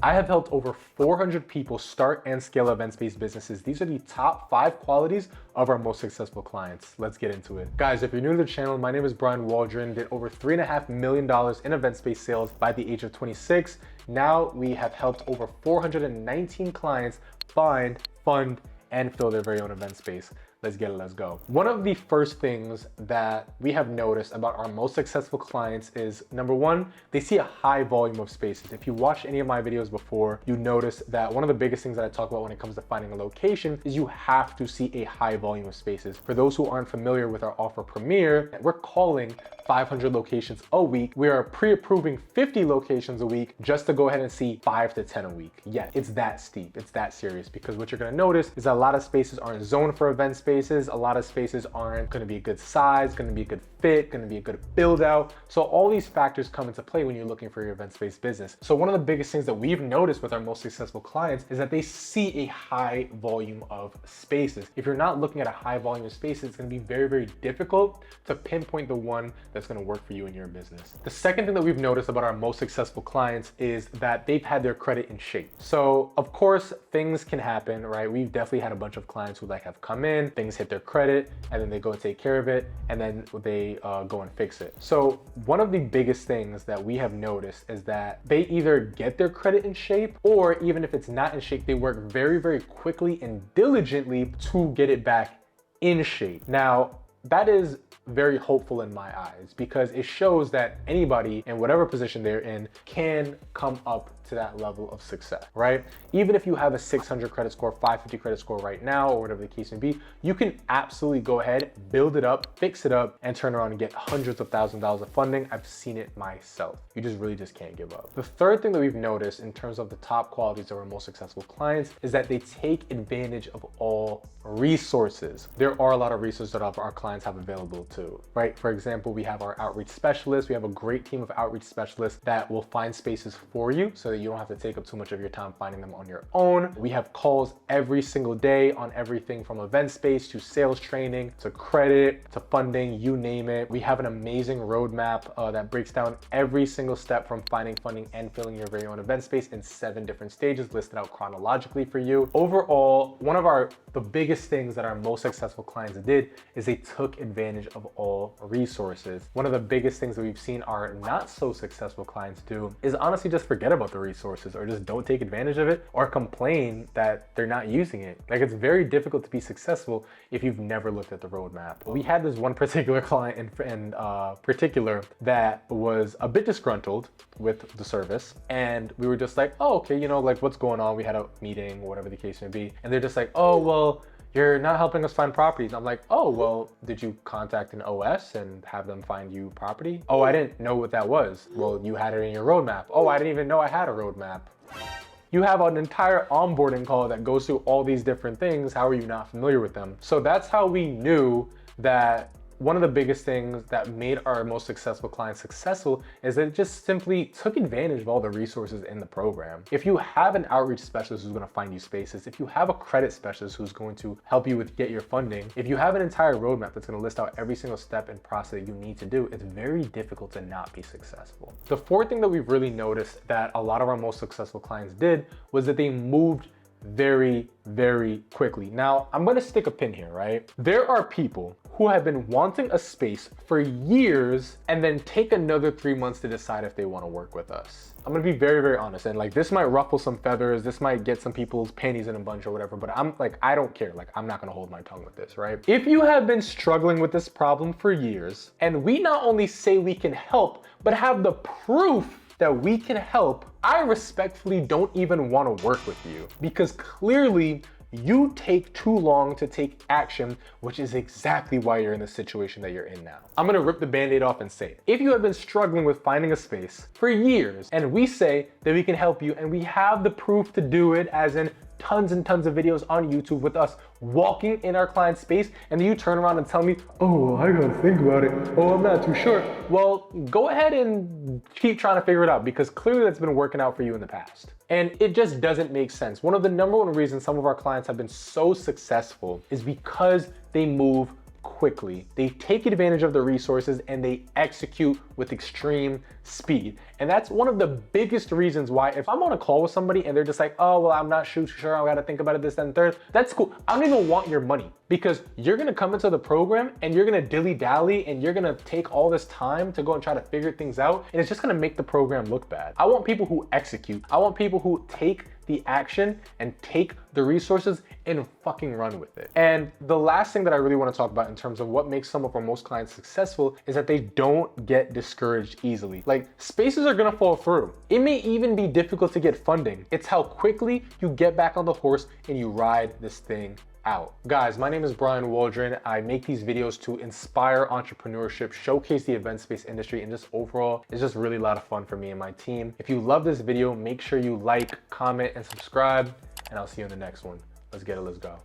I have helped over 400 people start and scale events-based businesses. These are the top 5 qualities of our most successful clients. Let's get into it. Guys, if you're new to the channel, my name is Brian Waldron, did over $3.5 million in events-based sales by the age of 26. Now we have helped over 419 clients find, fund, and fill their very own event space. Let's get it, let's go. One of the first things that we have noticed about our most successful clients is, number one, they see a high volume of spaces. If you watched any of my videos before, you notice that one of the biggest things that I talk about when it comes to finding a location is you have to see a high volume of spaces. For those who aren't familiar with our offer Premier, we're calling 500 locations a week. We are pre-approving 50 locations a week just to go ahead and see 5 to 10 a week. Yeah, it's that steep, it's that serious, because what you're gonna notice is that a lot of spaces aren't zoned for event spaces. A lot of spaces aren't gonna be a good size, gonna be a good fit, gonna be a good build out. So all these factors come into play when you're looking for your event-based business. So one of the biggest things that we've noticed with our most successful clients is that they see a high volume of spaces. If you're not looking at a high volume of spaces, it's gonna be very, very difficult to pinpoint the one that's gonna work for you in your business. The second thing that we've noticed about our most successful clients is that they've had their credit in shape. So of course, things can happen, right? We've definitely had a bunch of clients who have come in, things hit their credit, and then they go take care of it, and then they go and fix it. So one of the biggest things that we have noticed is that they either get their credit in shape, or even if it's not in shape, they work very, very quickly and diligently to get it back in shape. Now, that is very hopeful in my eyes, because it shows that anybody in whatever position they're in can come up to that level of success, right? Even if you have a 600 credit score, 550 credit score right now, or whatever the case may be, you can absolutely go ahead, build it up, fix it up, and turn around and get hundreds of thousands of dollars of funding. I've seen it myself. You just really can't give up. The third thing that we've noticed in terms of the top qualities of our most successful clients is that they take advantage of all resources. There are a lot of resources that our clients have available too, right? For example, we have our outreach specialists. We have a great team of outreach specialists that will find spaces for you so that you don't have to take up too much of your time finding them on your own. We have calls every single day on everything from event space to sales training to credit to funding, you name it. We have an amazing roadmap that breaks down every single step from finding funding and filling your very own event space in 7 different stages listed out chronologically for you. Overall, one of the biggest things that our most successful clients did is they took advantage of all resources. One of the biggest things that we've seen our not so successful clients do is honestly just forget about the resources, or just don't take advantage of it, or complain that they're not using it. Like, it's very difficult to be successful if you've never looked at the roadmap. We had this one particular client in particular that was a bit disgruntled with the service, and we were just like, oh, okay, what's going on? We had a meeting, whatever the case may be, and they're just like, oh, well, you're not helping us find properties. And I'm like, oh, well, did you contact an OS and have them find you property? Oh, I didn't know what that was. Well, you had it in your roadmap. Oh, I didn't even know I had a roadmap. You have an entire onboarding call that goes through all these different things. How are you not familiar with them? So that's how we knew that one of the biggest things that made our most successful clients successful is that it just simply took advantage of all the resources in the program. If you have an outreach specialist who's gonna find you spaces, if you have a credit specialist who's going to help you get your funding, if you have an entire roadmap that's gonna list out every single step and process that you need to do, it's very difficult to not be successful. The fourth thing that we've really noticed that a lot of our most successful clients did was that they moved very, very quickly. Now, I'm gonna stick a pin here, right? There are people who have been wanting a space for years and then take another 3 months to decide if they wanna work with us. I'm gonna be very, very honest, and this might ruffle some feathers, this might get some people's panties in a bunch or whatever, but I don't care. I'm not gonna hold my tongue with this, right? If you have been struggling with this problem for years, and we not only say we can help, but have the proof that we can help, I respectfully don't even want to work with you, because clearly you take too long to take action, which is exactly why you're in the situation that you're in now. I'm gonna rip the band-aid off and say, if you have been struggling with finding a space for years, and we say that we can help you, and we have the proof to do it, as in tons and tons of videos on YouTube with us walking in our client space, and then you turn around and tell me, oh, I gotta think about it. Oh, I'm not too sure. Well, go ahead and keep trying to figure it out, because clearly that's been working out for you in the past. And it just doesn't make sense. One of the #1 reasons some of our clients have been so successful is because they move quickly. They take advantage of the resources and they execute with extreme speed. And that's one of the biggest reasons why if I'm on a call with somebody and they're just like, oh, well, I'm not sure, I gotta think about it, this, that, and third, that's cool. I don't even want your money because you're gonna come into the program and you're gonna dilly-dally and you're gonna take all this time to go and try to figure things out, and it's just gonna make the program look bad. I want people who execute. I want people who take the action and take the resources and fucking run with it. And the last thing that I really want to talk about in terms of what makes some of our most clients successful is that they don't get discouraged easily. Like, spaces are gonna fall through. It may even be difficult to get funding. It's how quickly you get back on the horse and you ride this thing out. Guys, my name is Brian Waldron. I make these videos to inspire entrepreneurship, showcase the event space industry, and just overall, it's just really a lot of fun for me and my team. If you love this video, make sure you like, comment, and subscribe, and I'll see you in the next one. Let's get it, let's go.